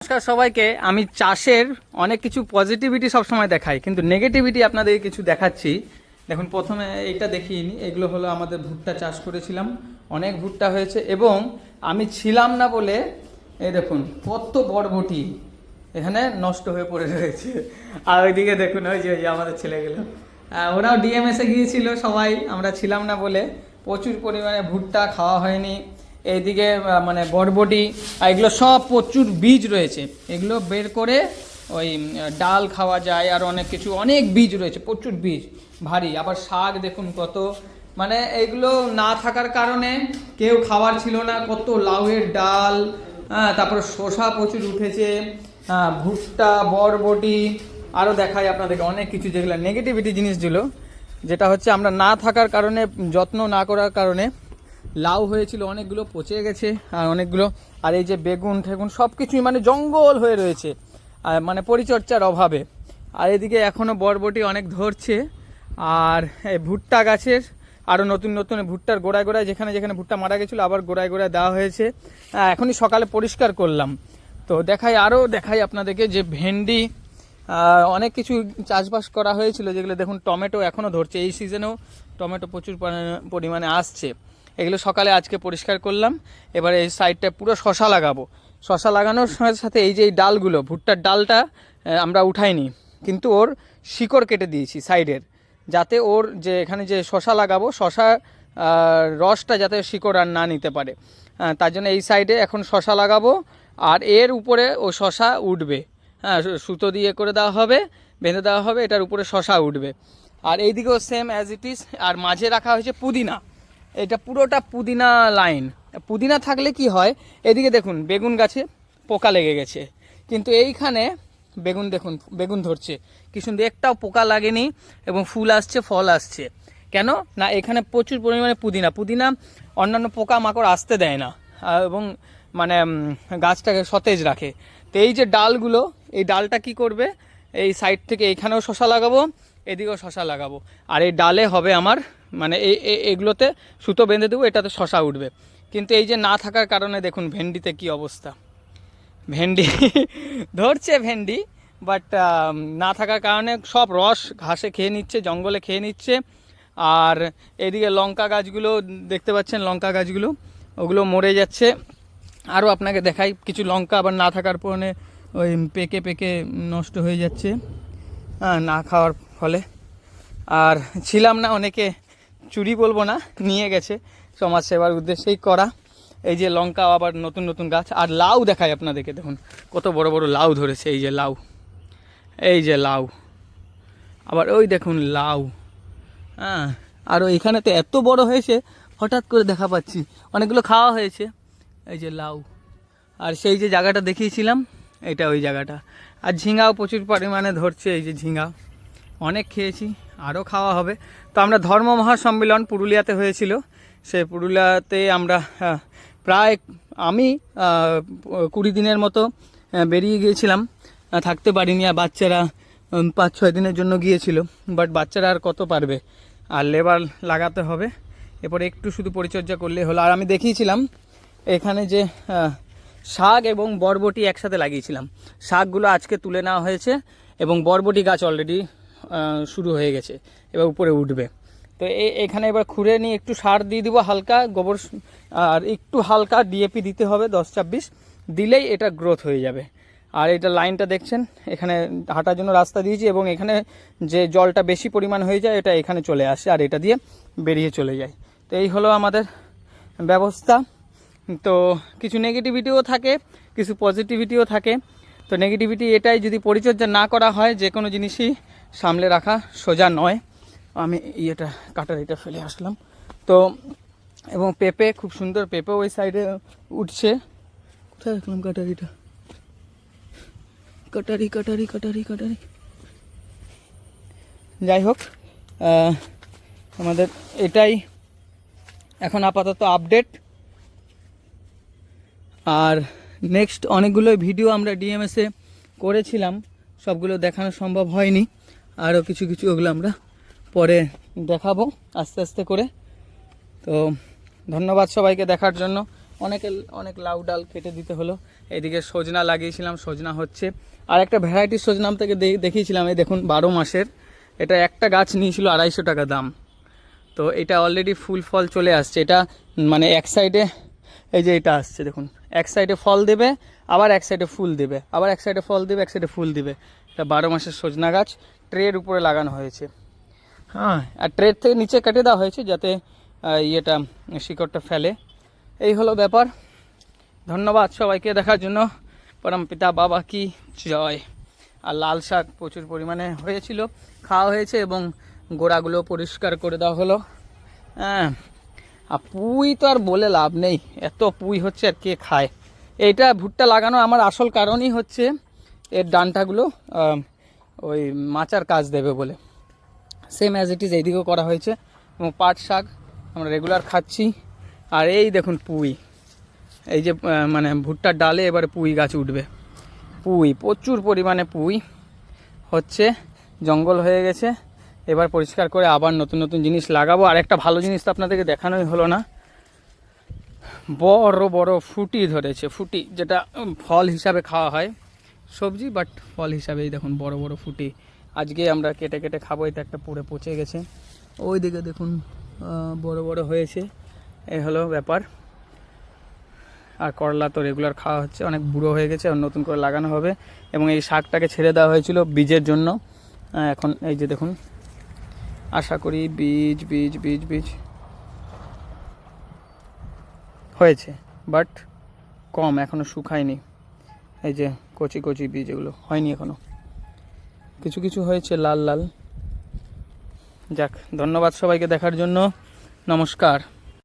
নমস্কার সবাইকে। আমি চাষের অনেক কিছু পজিটিভিটি সবসময় দেখাই, কিন্তু নেগেটিভিটি আপনাদের কিছু দেখাচ্ছি। দেখুন, প্রথমে এইটা দেখিয়ে নিই। এগুলো হলো আমাদের ভুট্টা চাষ করেছিলাম, অনেক ভুট্টা হয়েছে এবং আমি ছিলাম না বলে এই দেখুন কত বরবটি এখানে নষ্ট হয়ে পড়ে রয়েছে। আর ওইদিকে দেখুন ওই যে আমাদের ছেলেগুলো, ওরাও ডিএমএসে গিয়েছিল, সবাই আমরা ছিলাম না বলে প্রচুর পরিমাণে ভুট্টা খাওয়া হয়নি। এইদিকে মানে বরবটি, আর এগুলো সব প্রচুর বীজ রয়েছে, এগুলো বের করে ওই ডাল খাওয়া যায়, আর অনেক কিছু, অনেক বীজ রয়েছে, প্রচুর বীজ ভারী। আবার শাক দেখুন কত, মানে এগুলো না থাকার কারণে কেউ খাওয়ার ছিল না, কত লাউয়ের ডাল, তারপরে শসা প্রচুর উঠেছে, ভুট্টা, বরবটি, আরও দেখাই আপনাদেরকে অনেক কিছু যেগুলো নেগেটিভিটি জিনিসগুলো, যেটা হচ্ছে আমরা না থাকার কারণে, যত্ন না করার কারণে লাউ হয়েছিল অনেকগুলো পচে গেছে, আর অনেকগুলো, আর এই যে বেগুন ঠেগুন সব কিছুই মানে জঙ্গল হয়ে রয়েছে, আর মানে পরিচর্যার অভাবে। আর এদিকে এখনও বরবটি অনেক ধরছে, আর এই ভুট্টা গাছের আরও নতুন নতুন ভুট্টার গোড়ায় গোড়ায় যেখানে যেখানে ভুট্টা মারা গেছিলো আবার গোড়ায় গোড়ায় দেওয়া হয়েছে। এখনই সকালে পরিষ্কার করলাম। তো দেখাই আপনাদেরকে যে ভেন্ডি, অনেক কিছু চাষবাস করা হয়েছিল যেগুলো দেখুন, টমেটো এখনও ধরছে, এই সিজনেও টমেটো প্রচুর পরিমাণে আসছে। এগুলো সকালে আজকে পরিষ্কার করলাম। এবার এই সাইডটা পুরো শশা লাগাবো। শশা লাগানোর সাথে সাথে এই যে এই ডালগুলো, ভুট্টার ডালটা আমরা উঠাইনি, কিন্তু ওর শিকড় কেটে দিয়েছি সাইডের, যাতে ওর যে এখানে যে শশা লাগাবো, শশা রসটা যাতে শিকড় আর না নিতে পারে, তার জন্য এই সাইডে এখন শশা লাগাবো। আর এর উপরে ও শশা উঠবে, সুতো দিয়ে করে দেওয়া হবে, বেঁধে দেওয়া হবে, এটার উপরে শশা উঠবে। আর এইদিকেও সেম অ্যাজ ইট ইজ। আর মাঝে রাখা হয়েছে পুদিনা, এটা পুরোটা পুদিনা লাইন। পুদিনা থাকলে কি হয়, এদিকে দেখুন বেগুন গাছে পোকা লেগে গেছে, কিন্তু এইখানে বেগুন দেখুন, বেগুন ধরছে কি সুন্দর, একটাও পোকা লাগেনি এবং ফুল আসছে, ফল আসছে। কেন না, এখানে প্রচুর পরিমাণে পুদিনা অন্যান্য পোকা মাকড় আসতে দেয় না, এবং মানে গাছটাকে সতেজ রাখে। তো এই যে ডালগুলো, এই ডালটা কি করবে, এই সাইড থেকে এখানেও শশা লাগাবো, এদিকেও শশা লাগাবো, আর এই ডালে হবে আমার মানে এগুলোতে সুতো বেঁধে দেবো, এটাতে শশা উঠবে। কিন্তু এই যে না থাকার কারণে দেখুন ভেন্ডিতে কি অবস্থা, ভেন্ডি ধরছে ভেন্ডি, বাট না থাকার কারণে সব রস ঘাসে খেয়ে নিচ্ছে, জঙ্গলে খেয়ে নিচ্ছে। আর এদিকে লঙ্কা গাছগুলো দেখতে পাচ্ছেন, লঙ্কা গাছগুলো ওগুলো মরে যাচ্ছে। আরও আপনাকে দেখাই কিছু লঙ্কা আবার না থাকার কারণে ওই পেকে পেকে নষ্ট হয়ে যাচ্ছে, না খাওয়ার ফলে। আর ছিলাম না, অনেকে চুরি বলবো না, নিয়ে গেছে সমাজ সেবার উদ্দেশ্যেই করা। এই যে লঙ্কা, আবার নতুন নতুন গাছ। আর লাউ দেখায় আপনাদেরকে, দেখুন কত বড় বড় লাউ ধরেছে, এই যে লাউ, এই যে লাউ, আবার ওই দেখুন লাউ, আর এখানে তো এত বড় হয়েছে, হঠাৎ করে দেখা পাচ্ছি, অনেকগুলো খাওয়া হয়েছে। এই যে লাউ, আর সেই যে জায়গাটা দেখিয়েছিলাম, এটা ওই জায়গাটা। আর ঝিঙাও প্রচুর পরিমাণে ধরছে, এই যে ঝিঙা অনেক খেয়েছি, আরও খাওয়া হবে। তো আমরা ধর্ম মহাসম্মেলন পুরুলিয়াতে হয়েছিল, সেই পুরুলিয়াতে আমরা প্রায় আমি 20 দিনের মতো বেরিয়ে গিয়েছিলাম, থাকতে পারিনি। আর বাচ্চারা 5-6 দিনের জন্য গিয়েছিল, বাট বাচ্চারা আর কত পারবে, আর লেবার লাগাতে হবে। এরপরে একটু শুধু পরিচর্যা করলে হলো। আর আমি দেখিয়েছিলাম এখানে যে শাক এবং বরবটি একসাথে লাগিয়েছিলাম, শাকগুলো আজকে তুলে নেওয়া হয়েছে এবং বরবটি গাছ অলরেডি শুরু হয়ে গেছে, এবার উপরে উঠবে। তো এখানে এবার খুঁড়ে নিয়ে একটু সার দিয়ে দিব, হালকা গোবর, আর একটু হালকা ডিএপি দিতে হবে, 10-26 দিলেই এটা গ্রোথ হয়ে যাবে। আর এটা লাইনটা দেখছেন, এখানে হাঁটার জন্য রাস্তা দিয়েছি, এবং এখানে যে জলটা বেশি পরিমাণ হয়ে যায় এটা এখানে চলে আসে, আর এটা দিয়ে বেরিয়ে চলে যায়। তো এই হলো আমাদের ব্যবস্থা। তো কিছু নেগেটিভিটিও থাকে, কিছু পজিটিভিটিও থাকে। তো নেগেটিভিটি এটাই, যদি পরিচর্যা না করা হয় যে কোনো জিনিসই সামলে রাখা সোজা নয়। আমি কাটারিটা ফেলে আসলাম। তো এবং পেঁপে, খুব সুন্দর পেঁপে ওই সাইডে উঠছে। কোথায় রাখলাম কাটারিটা, কাটারি। যাই হোক, আমাদের এটাই এখন আপাতত আপডেট। আর নেক্সট অনেকগুলো ভিডিও আমরা ডিএমএসে করেছিলাম, সবগুলো দেখানো সম্ভব হয়নি, আরও কিছু ওগুলো আমরা পরে দেখাবো আস্তে আস্তে করে। তো ধন্যবাদ সবাইকে দেখার জন্য। অনেক লাউ ডাল কেটে দিতে হলো। এদিকে সজনা লাগিয়েছিলাম, সজনা হচ্ছে। আর একটা ভ্যারাইটির সজনা থেকে দেখিয়েছিলাম, এই দেখুন 12 মাসের। এটা একটা গাছ নিয়েছিল 250 টাকা দাম। তো এটা অলরেডি ফুল ফল চলে আসছে। এটা মানে এক সাইডে এই যে এটা আসছে দেখুন, এক সাইডে ফল দেবে, আবার এক সাইডে ফুল দেবে, আবার এক সাইডে ফল দেবে, এক সাইডে ফুল দেবে। এটা 12 মাসের সজনা গাছ, ট্রের উপরে লাগানো হয়েছে। হ্যাঁ, আর ট্রের থেকে নিচে কেটে দেওয়া হয়েছে যাতে ইয়েটা শিকড়টা ফেলে। এই হলো ব্যাপার। ধন্যবাদ সবাইকে দেখার জন্য। পরমপিতা বাবা কি জয়। আর লাল শাক প্রচুর পরিমাণে হয়েছিল, খাওয়া হয়েছে এবং গোড়াগুলো পরিষ্কার করে দেওয়া হলো। হ্যাঁ, আর পুঁই তো আর বলে লাভ নেই, এত পুঁই হচ্ছে আর কে খায়। এইটা ভুট্টা লাগানো আমার আসল কারণই হচ্ছে এর ডান্টাগুলো ওই মাচার কাজ দেবে বলে। সেম অ্যাজ ইট ইজ এইদিকেও করা হয়েছে। এবং পাট শাক আমরা রেগুলার খাচ্ছি। আর এই দেখুন পুঁই, এই যে মানে ভুট্টার ডালে এবারে পুঁই গাছ উঠবে। পুঁই প্রচুর পরিমাণে পুঁই হচ্ছে, জঙ্গল হয়ে গেছে। এবার পরিষ্কার করে আবার নতুন নতুন জিনিস লাগাবো। আর একটা ভালো জিনিস তো আপনাদেরকে দেখানোই হলো না, বড় বড় ফুটি ধরেছে। ফুটি যেটা ফল হিসাবে খাওয়া হয়, সবজি বাট ফল হিসাবেই দেখুন বড় বড় ফুটি। আজকে আমরা কেটে কেটে খাবো। এটা একটা পুরো পচে গেছে, ওই দিকে দেখুন বড় বড় হয়েছে। এই হলো ব্যাপার। আর করলা তো রেগুলার খাওয়া হচ্ছে, অনেক বুড়ো হয়ে গেছে, আর নতুন করে লাগানো হবে। এবং এই শাকটাকে ছেড়ে দেওয়া হয়েছিল বীজের জন্য। এখন এই যে দেখুন, আশা করি বীজ বীজ বীজ বীজ হয়েছে, বাট কম, এখনও শুকায়নি। এই যে কচি কচি বীজ, এগুলো হয়নি এখনও, কিছু কিছু হয়েছে লাল লাল। যাক, ধন্যবাদ সবাইকে দেখার জন্য। নমস্কার।